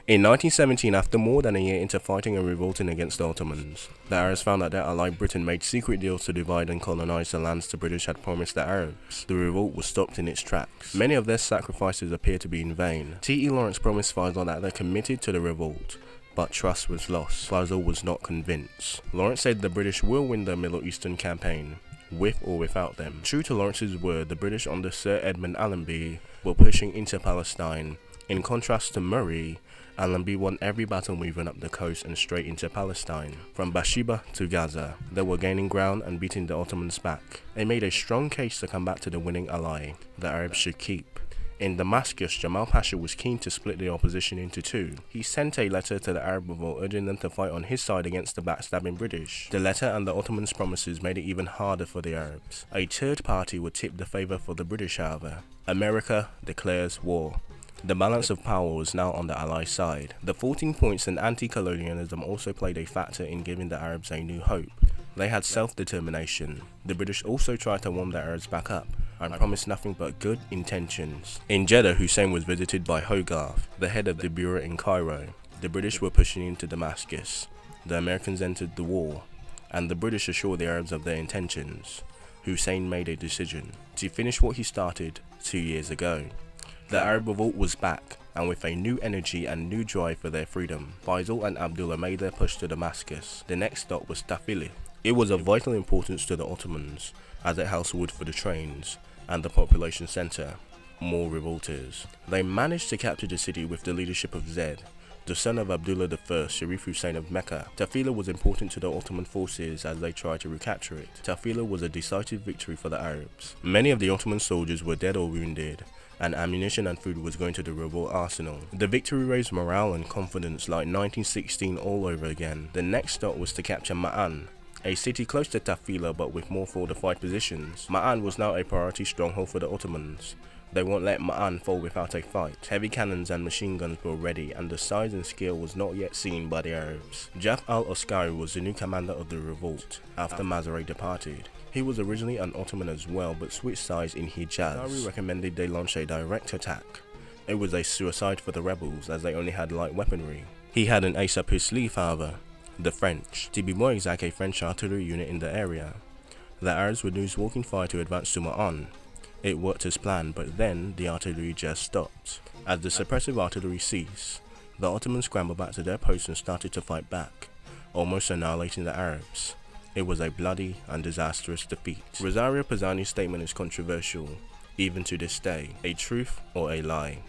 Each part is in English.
In 1917, after more than a year into fighting and revolting against the Ottomans, the Arabs found that their ally Britain made secret deals to divide and colonize the lands the British had promised the Arabs. The revolt was stopped in its tracks. Many of their sacrifices appear to be in vain. T.E. Lawrence promised Faisal that they committed to the revolt, but trust was lost. Faisal was not convinced. Lawrence said the British will win the Middle Eastern campaign, with or without them. True to Lawrence's word, the British under Sir Edmund Allenby were pushing into Palestine. In contrast to Murray, Allenby won every battle moving up the coast and straight into Palestine. From Bathsheba to Gaza, they were gaining ground and beating the Ottomans back. They made a strong case to come back to the winning ally the Arabs should keep. In Damascus, Jamal Pasha was keen to split the opposition into two. He sent a letter to the Arab revolt urging them to fight on his side against the backstabbing British. The letter and the Ottomans' promises made it even harder for the Arabs. A third party would tip the favour for the British, however. America declares war. The balance of power was now on the Allied side. The 14 points and anti-colonialism also played a factor in giving the Arabs a new hope. They had self-determination. The British also tried to warm the Arabs back up and promised nothing but good intentions. In Jeddah, Hussein was visited by Hogarth, the head of the bureau in Cairo. The British were pushing into Damascus. The Americans entered the war, and the British assured the Arabs of their intentions. Hussein made a decision to finish what he started 2 years ago. The Arab revolt was back, and with a new energy and new drive for their freedom, Faisal and Abdullah made their push to Damascus. The next stop was Tafili. It was of vital importance to the Ottomans, as it housed wood for the trains and the population centre. More revolters. They managed to capture the city with the leadership of Zed, the son of Abdullah I, Sharif Hussein of Mecca. Tafila was important to the Ottoman forces as they tried to recapture it. Tafila was a decisive victory for the Arabs. Many of the Ottoman soldiers were dead or wounded, and ammunition and food was going to the revolt arsenal. The victory raised morale and confidence like 1916 all over again. The next stop was to capture Ma'an, a city close to Tafila but with more fortified positions. Ma'an was now a priority stronghold for the Ottomans. They won't let Ma'an fall without a fight. Heavy cannons and machine guns were ready, and the size and scale was not yet seen by the Arabs. Jaf al-Askari was the new commander of the revolt after Mazaray departed. He was originally an Ottoman as well, but switched sides in Hijaz. Askari recommended they launch a direct attack. It was a suicide for the rebels as they only had light weaponry. He had an ace up his sleeve, however: the French. To be more exact, a French artillery unit in the area. The Arabs would use walking fire to advance to Ma'an. It worked as planned, but then the artillery just stopped. As the suppressive artillery ceased, the Ottomans scrambled back to their posts and started to fight back, almost annihilating the Arabs. It was a bloody and disastrous defeat. Rosario Pisani's statement is controversial, even to this day: a truth or a lie.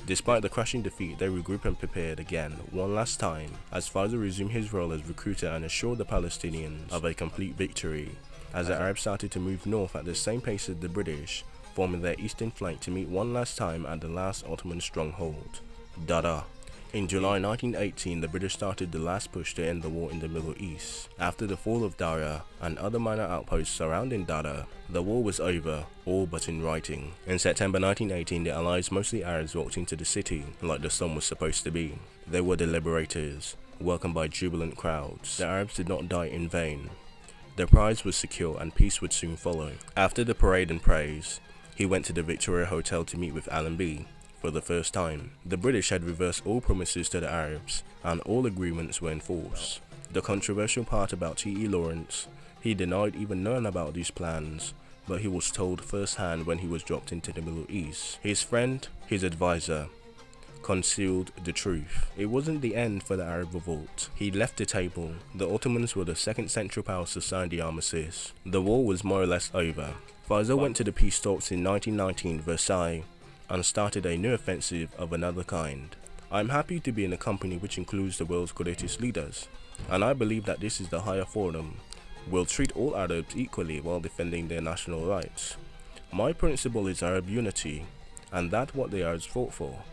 Despite the crushing defeat, they regrouped and prepared again, one last time, as Faisal resumed his role as recruiter and assured the Palestinians of a complete victory. As the Arabs started to move north at the same pace as the British, forming their eastern flank to meet one last time at the last Ottoman stronghold, Dara. In July 1918, the British started the last push to end the war in the Middle East. After the fall of Dara and other minor outposts surrounding Dara, the war was over, all but in writing. In September 1918, the Allies, mostly Arabs, walked into the city like the sun was supposed to be. They were the liberators, welcomed by jubilant crowds. The Arabs did not die in vain. Their prize was secure and peace would soon follow. After the parade and praise, he went to the Victoria Hotel to meet with Allenby. For the first time, the British had reversed all promises to the Arabs, and all agreements were enforced. The controversial part about T.E. Lawrence: he denied even knowing about these plans, but he was told firsthand when he was dropped into the Middle East. His friend, his advisor, concealed the truth. It wasn't the end for the Arab revolt. He left the table. The Ottomans were the second Central Powers to sign the armistice. The war was more or less over. Faisal went to the peace talks in 1919 Versailles and started a new offensive of another kind. I'm happy to be in a company which includes the world's greatest leaders, and I believe that this is the higher forum. We'll treat all Arabs equally while defending their national rights. My principle is Arab unity, and that's what the Arabs fought for.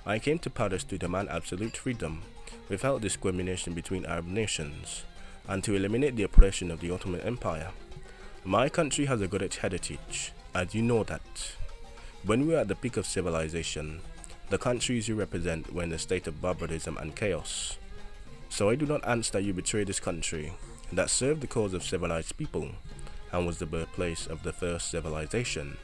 I came to Paris to demand absolute freedom, without discrimination between Arab nations, and to eliminate the oppression of the Ottoman Empire. My country has a great heritage, and you know that. When we were at the peak of civilization, the countries you represent were in a state of barbarism and chaos. So I do not answer that you betray this country that served the cause of civilized people and was the birthplace of the first civilization.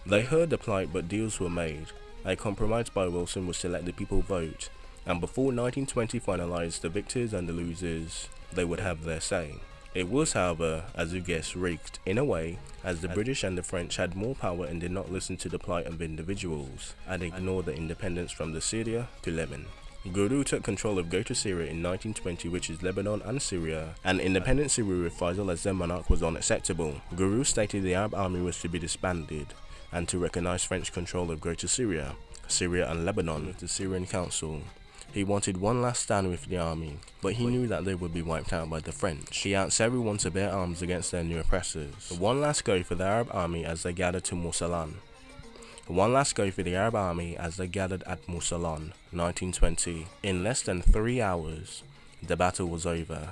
They heard the plight, but deals were made. A compromise by Wilson was to let the people vote and before 1920 finalized the victors and the losers, they would have their say. It was, however, as you guessed, rigged in a way, as the British and the French had more power and did not listen to the plight of individuals, and ignored the independence from the Syria to Lebanon. Guru took control of Greater Syria in 1920, which is Lebanon and Syria, and independent Syria with Faisal as their monarch was unacceptable. Guru stated the Arab army was to be disbanded, and to recognize French control of Greater Syria, Syria and Lebanon with the Syrian Council. He wanted one last stand with the army, but he knew that they would be wiped out by the French. He asked everyone to bear arms against their new oppressors. One last go for the Arab army as they gathered to Mursalan. One last go for the Arab army as they gathered at Mursalan, 1920. In less than 3 hours, the battle was over.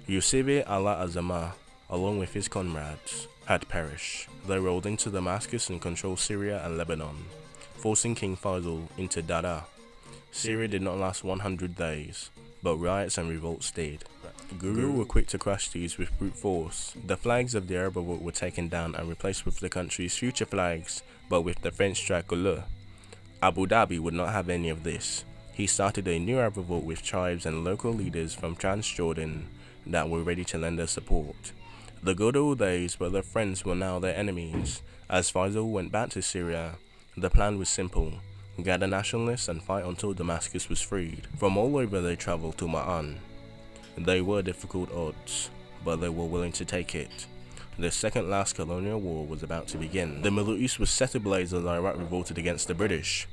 Yusufi al-Azama, along with his comrades, had perished. They rolled into Damascus and controlled Syria and Lebanon, forcing King Faisal into Dada. Syria did not last 100 days, but riots and revolts did. Guru were quick to crush these with brute force. The flags of the Arab revolt were taken down and replaced with the country's future flags, but with the French tricolor. Abu Dhabi would not have any of this. He started a new Arab revolt with tribes and local leaders from Transjordan that were ready to lend their support. The good old days, but their friends were now their enemies. As Faisal went back to Syria, the plan was simple: gather nationalists and fight until Damascus was freed. From all over they travelled to Ma'an. They were difficult odds, but they were willing to take it. The second last colonial war was about to begin. The Middle East was set ablaze as Iraq revolted against the British.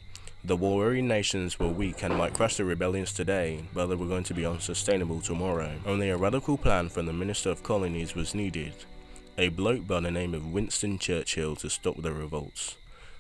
The warring nations were weak and might crush the rebellions today, but they were going to be unsustainable tomorrow. Only a radical plan from the Minister of Colonies was needed, a bloke by the name of Winston Churchill, to stop the revolts.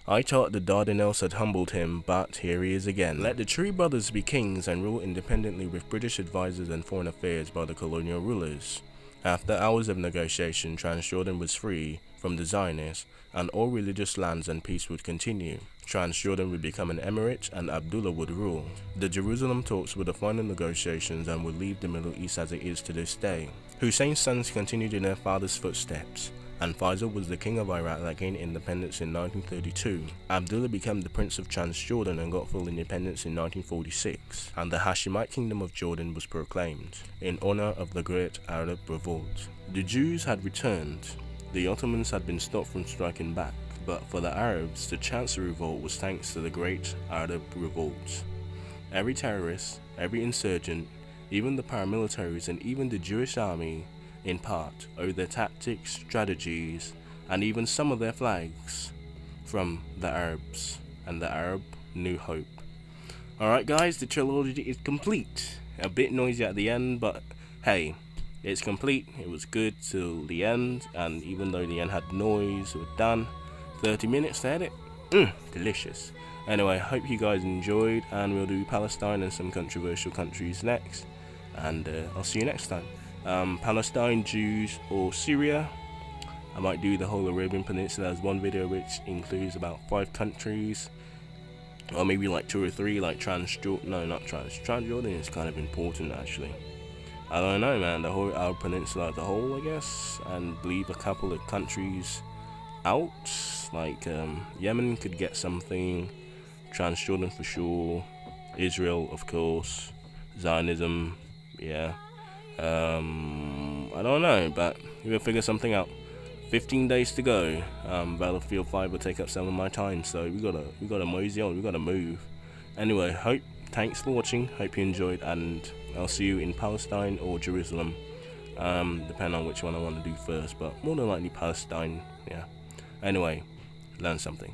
I thought the Dardanelles had humbled him, but here he is again. Let the true brothers be kings and rule independently with British advisors and foreign affairs by the colonial rulers. After hours of negotiation, Transjordan was free from the Zionists, and all religious lands and peace would continue. Transjordan would become an emirate and Abdullah would rule. The Jerusalem talks were the final negotiations and would leave the Middle East as it is to this day. Hussein's sons continued in their father's footsteps, and Faisal was the king of Iraq that gained independence in 1932. Abdullah became the Prince of Transjordan and got full independence in 1946, and the Hashemite Kingdom of Jordan was proclaimed, in honor of the Great Arab Revolt. The Jews had returned. The Ottomans had been stopped from striking back, but for the Arabs, the chance to revolt was thanks to the Great Arab Revolt. Every terrorist, every insurgent, even the paramilitaries and even the Jewish army, in part, owe their tactics, strategies, and even some of their flags from the Arabs and the Arab New Hope. Alright guys, the trilogy is complete. A bit noisy at the end, but hey, it's complete. It was good till the end, and even though the end had noise, we're done. 30 minutes to edit. Delicious. Anyway, hope you guys enjoyed, and we'll do Palestine and some controversial countries next, and I'll see you next time. Palestine, Jews, or Syria. I might do the whole Arabian Peninsula as one video, which includes about 5 countries, or maybe like 2 or 3, like Transjordan is kind of important actually. I don't know, man, the whole Arab Peninsula as a whole, I guess, and leave a couple of countries out, like Yemen could get something, Transjordan for sure, Israel of course, Zionism, yeah. I don't know, but we'll figure something out. 15 days to go. Battlefield 5 will take up some of my time, so we gotta mosey on, we gotta move. Anyway, thanks for watching, hope you enjoyed, and I'll see you in Palestine or Jerusalem, depending on which one I want to do first, but more than likely Palestine, yeah. Anyway, learn something.